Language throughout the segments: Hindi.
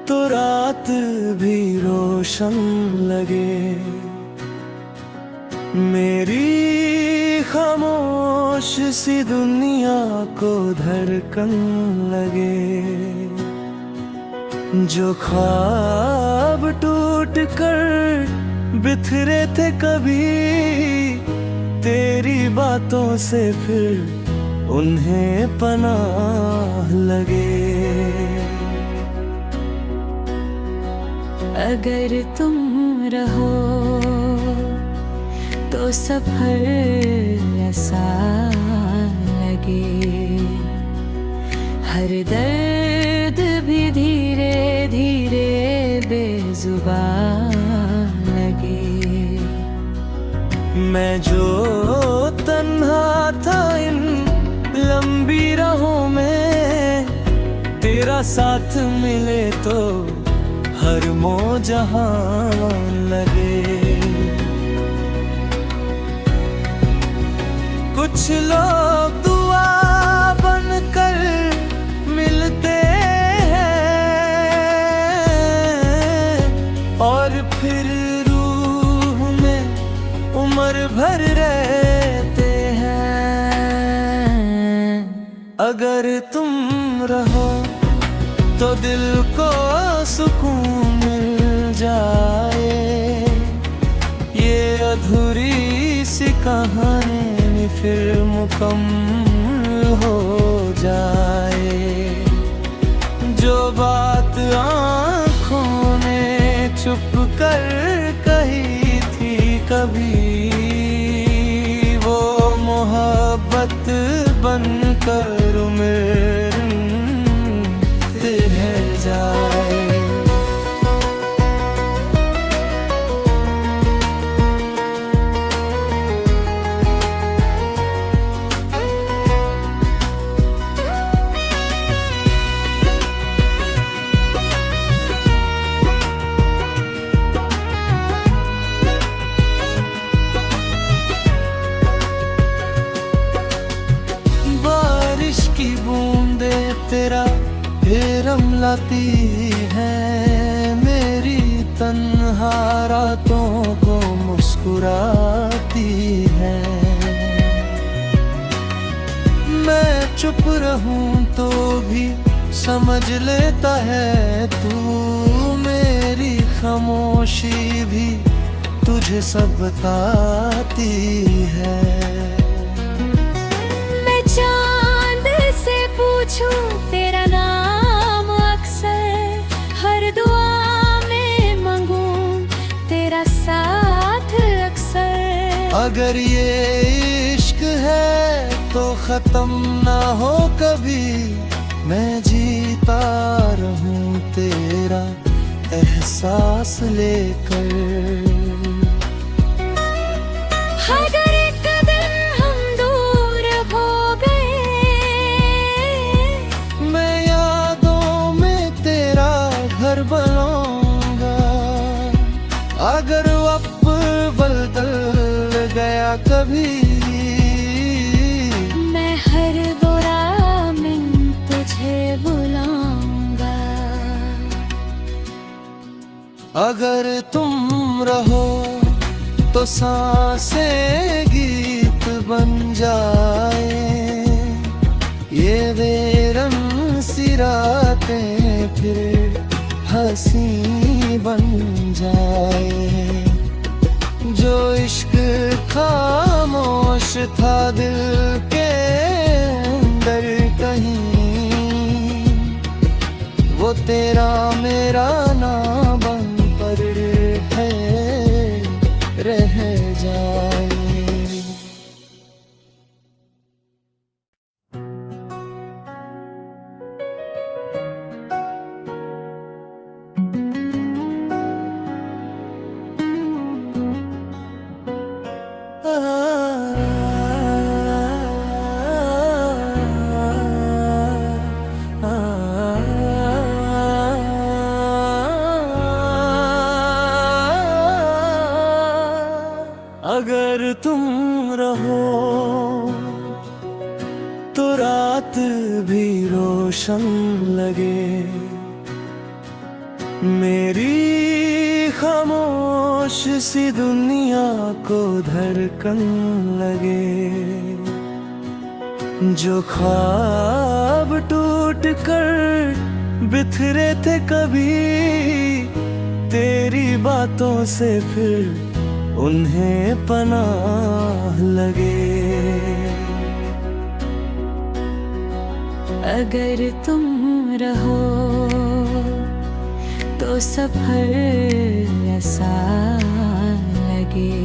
तो रात भी रोशन लगे। मेरी खामोश सी दुनिया को धड़कन लगे। जो ख्वाब टूट कर बिखरे थे कभी, तेरी बातों से फिर उन्हें पनाह लगे। अगर तुम रहो तो सफर आसान लगे। हर दर्द भी धीरे धीरे बेजुबान लगे। मैं जो तन्हा था इन लंबी राहों में, तेरा साथ मिले तो हर मौ जहां लगे। कुछ लोग दुआ बनकर मिलते हैं और फिर रूह में उम्र भर रहते हैं। अगर तुम रहो तो दिल को सुकून मिल जाए। ये अधूरी सी कहानी फिर मुकम्मल हो जाए। जो बात आँखों ने छुप कर कही थी कभी, वो मोहब्बत बनकर उम्र रह जाए। बारिश की बूंदे तेरा हिरम लाती है, मेरी तन्हा रातों को मुस्कुराती है। मैं चुप रहूं तो भी समझ लेता है तू, मेरी खामोशी भी तुझे सब बताती है। मैं चांद से पूछूं तेरा नाम अक्सर, हर दुआ में मांगूं तेरा साथ अक्सर। अगर ये इश्क है तो खत्म ना हो कभी, मैं जीता रहूं तेरा एहसास लेकर। अगर एक दिन हम दूर हो गए, मैं यादों में तेरा घर बनाऊंगा। अगर वक्त बदल गया कभी, मैं हर बुरा मिनट तुझे बुलाऊंगा। अगर तुम रहो तो सांसें गीत बन जाए। ये बेरंग सी रातें फिर हंसी बन जाए। जो इश्क खामोश था दिल के अंदर कहीं, वो तेरा मेरा ना बन पर है रह जाए। अगर तुम रहो तो रात भी रोशन लगे। मेरी खामोश सी दुनिया को धड़कन लगे, जो ख्वाब टूट कर बिखरे थे कभी, तेरी बातों से फिर उन्हें पनाह लगे। अगर तुम रहो तो सफर आसान लगे,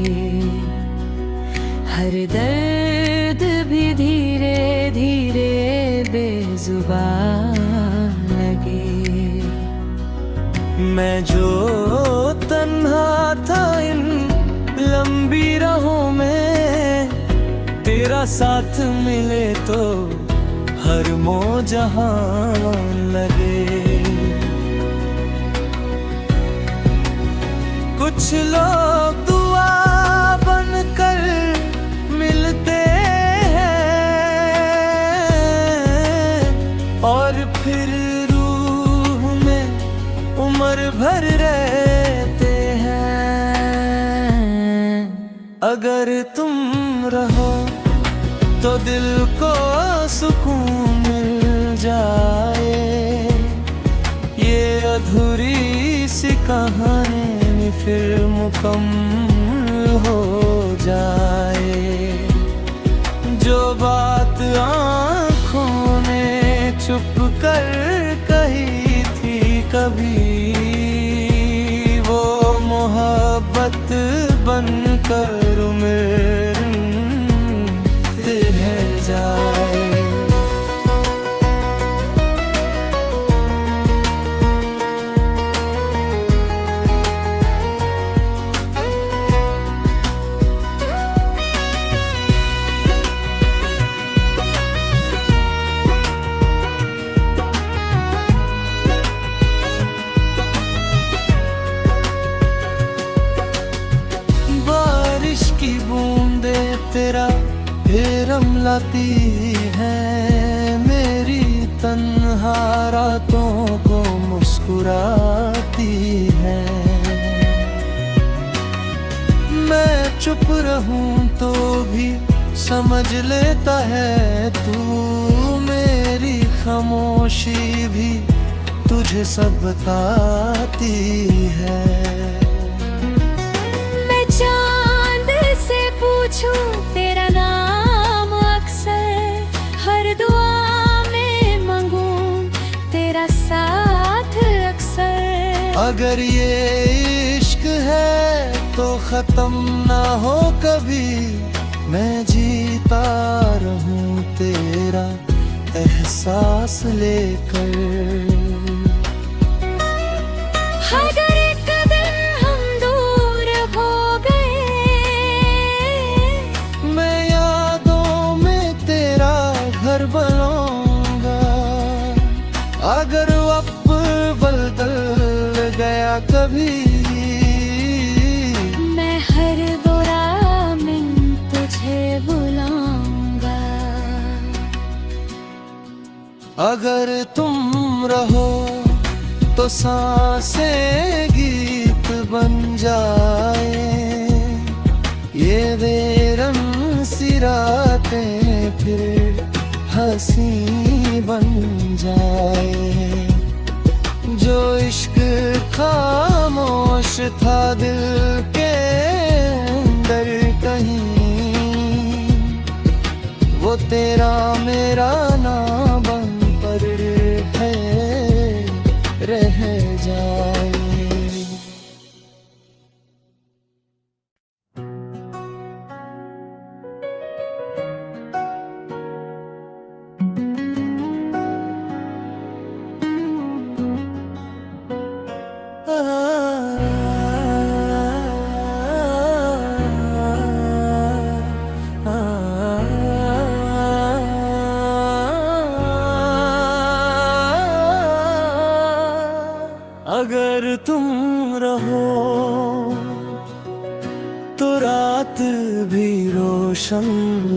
हर दर्द भी धीरे धीरे बेजुबान लगे। मैं जो तन्हा था इन लंबी राहों में, तेरा साथ मिले तो हर मो जहां लगे। कुछ लोग दुआ बनकर मिलते हैं और फिर रूह में उम्र भर रहते हैं। अगर तुम रहो तो दिल को सुकून मिल जाए, ये अधूरी सी कहानी फिर मुकम्मल हो जाए। जो बात आँखों ने चुप कर कही थी कभी, वो मोहब्बत बनकर उम्र रह जाए। की बूंदे तेरा हिरम लाती है, मेरी तन्हा रातों को मुस्कुराती है। मैं चुप रहूं तो भी समझ लेता है तू, मेरी खामोशी भी तुझे सब बताती है। पूछूं तेरा नाम अक्सर, हर दुआ में मांगूं तेरा साथ अक्सर। अगर ये इश्क है तो खत्म ना हो कभी, मैं जीता रहूं तेरा एहसास लेकर। अगर एक दिन हम दूर हो गए, मैं यादों में तेरा घर बनाऊंगा। अगर वक्त बदल गया कभी, मैं हर बुरा मिनट तुझे बुलाऊंगा। अगर तुम रहो तो सांसें गीत बन जाए, ये बेरंग सी रातें फिर हंसी बन जाए। जो इश्क खामोश था दिल के अंदर कहीं, वो तेरा मेरा ना बन पर है रह जाए। अगर तुम रहो तो रात भी रोशन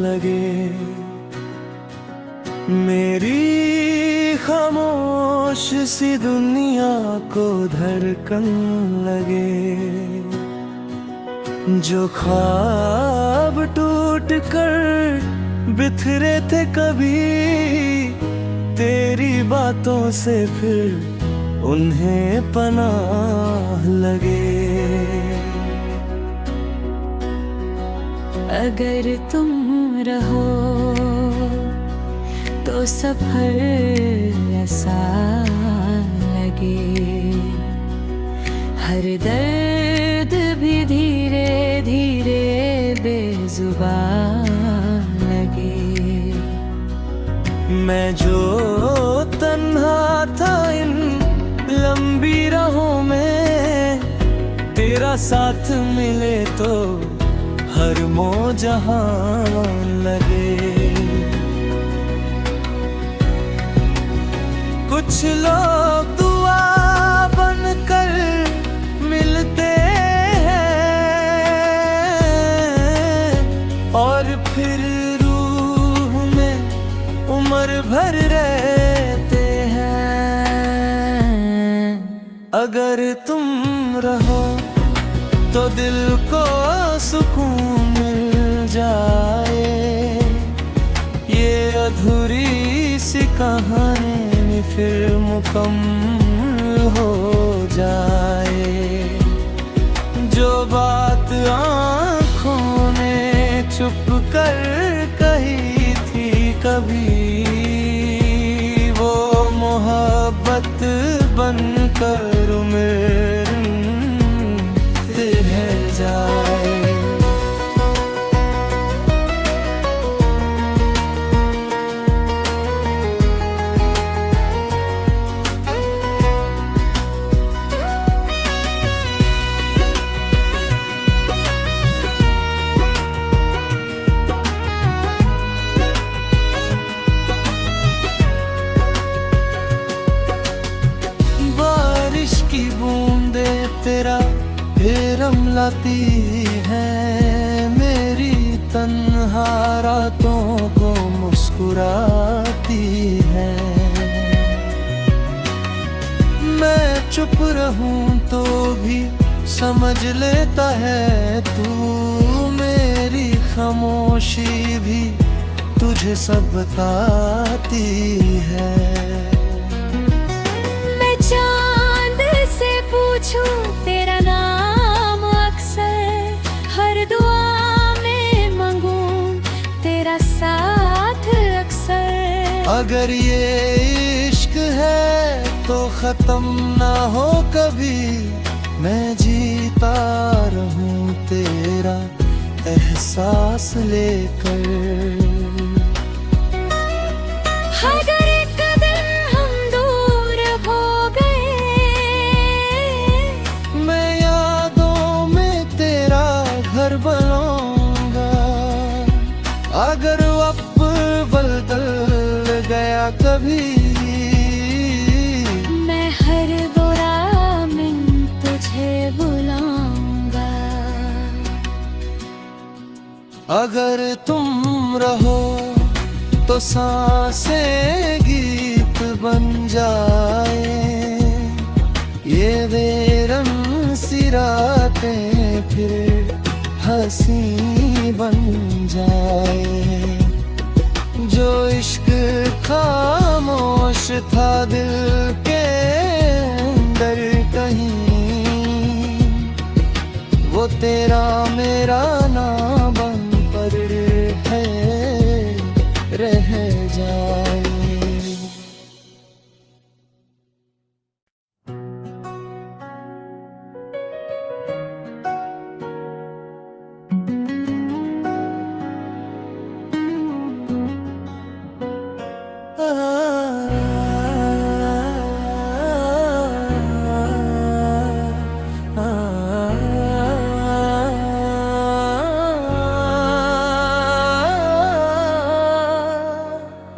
लगे, मेरी खामोश खामोश सी दुनिया को धड़कन लगे। जो ख्वाब टूट कर बिखरे थे कभी, तेरी बातों से फिर उन्हें पनाह लगे। अगर तुम रहो तो सफर आसान लगे। हर दर्द भी धीरे धीरे बेजुबान लगे। मैं जो तन्हा था इन लंबी राहों में, तेरा साथ मिले तो हर मौ जहां लगे। कुछ लोग दुआ बनकर मिलते हैं और फिर रूह में उम्र भर रहते हैं। अगर तुम रहो तो दिल को सुकून मिल जाए। ये अधूरी सी कहानी फिर मुकम्मल हो जाए। जो बात आँखों ने छुप कर कही थी कभी, वो मोहब्बत बनकर उम्र रह जाए। बारिश की बूंदे तेरा हिरम लाती है, मेरी तन्हा रातों को मुस्कुराती है। मैं चुप रहूं तो भी समझ लेता है तू, मेरी खामोशी भी तुझे सब बताती है। मैं चांद से पूछूं तेरा नाम अक्सर, हर दुआ में मांगूं तेरा साथ अक्सर। अगर ये इश्क है तो खत्म ना हो कभी, मैं जीता रहूं तेरा एहसास लेकर। अगर एक दिन हम दूर हो गए, मैं यादों में तेरा घर बनाऊंगा। अगर वक्त बदल गया कभी, मैं हर बुरा मिन तुझे बुलाऊंगा। अगर तुम रहो तो सांसें गीत बन जाए। ये बेरंग सी रातें फिर हंसी बन जाए। जो इश्क खामोश था दिल के अंदर कहीं, वो तेरा मेरा ना बन पर है रह जाए।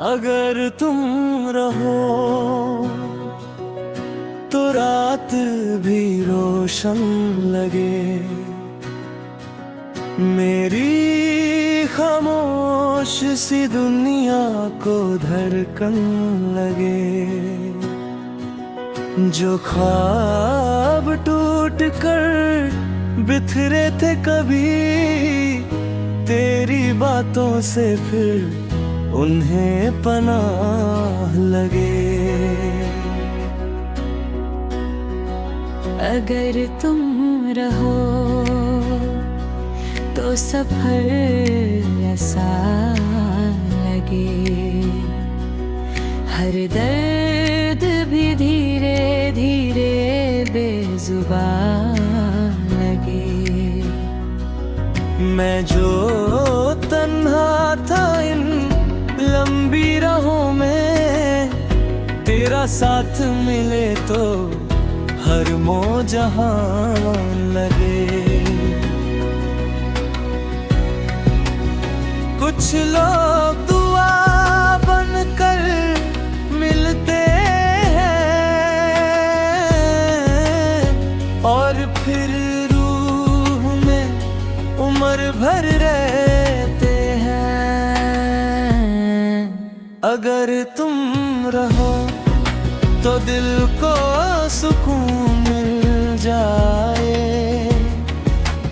अगर तुम रहो तो रात भी रोशन लगे। मेरी खामोश सी दुनिया को धड़कन लगे। जो ख्वाब टूट कर बिखरे थे कभी, तेरी बातों से फिर उन्हें पनाह लगे। अगर तुम रहो तो सफर आसान लगे, हर दर्द भी धीरे धीरे बेजुबान लगे। मैं जो तन्हा था इन लंबी राहों में, तेरा साथ मिले तो हर मौ जहान लगे। कुछ लोग दुआ बनकर मिलते हैं और फिर रूह में उम्र भर रहते हैं। अगर तुम रहो तो दिल को सुकून मिल जाए,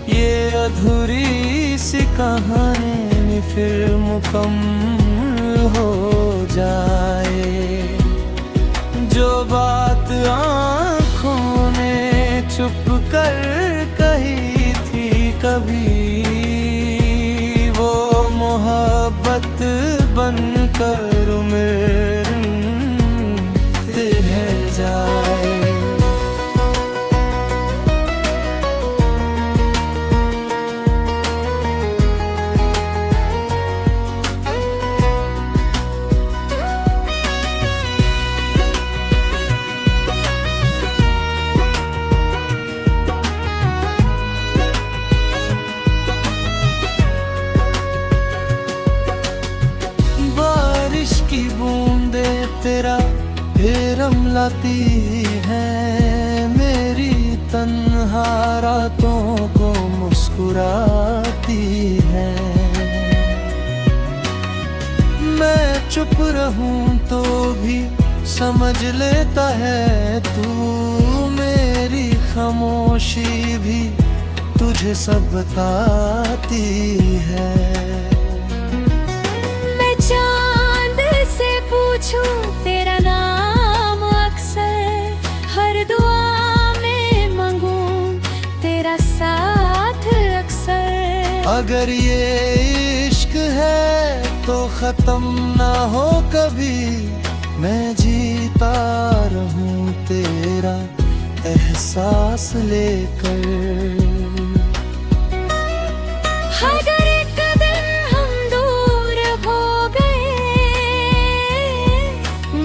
ये अधूरी सी कहानी फिर मुकम्मल हो जाए। जो बात आँखों ने छुप कर कही थी कभी, वो मोहब्बत बनकर उम्र रह जाए। बारिश की बूंदे तेरा हिरम लाती है, मेरी तन्हा रातों को मुस्कुराती है। मैं चुप रहूं तो भी समझ लेता है तू, मेरी खामोशी भी तुझे सब बताती है। मैं चांद से पूछूं तेरा नाम अक्सर, हर दुआ में मांगूं तेरा साथ अक्सर। अगर ये इश्क है तो खत्म ना हो कभी, मैं जीता रहूं तेरा एहसास लेकर। अगर एक दिन हम दूर हो गए,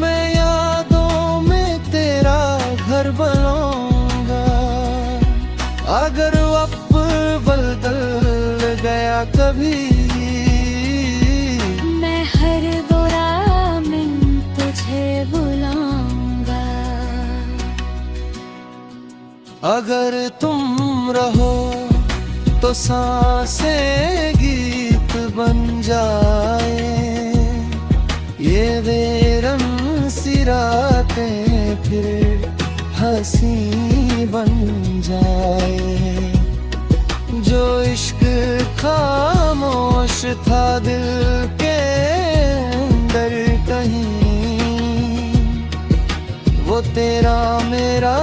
मैं यादों में तेरा घर बनाऊंगा। अगर वक्त बदल गया कभी, मैं हर बुरा मिनट तुझे बुलाऊंगा। अगर तुम रहो तो सांसें गीत बन जाए, ये बेरंग सी रातें फिर हंसी बन जाए। जो इश्क खामोश था दिल के अंदर कहीं, वो तेरा मेरा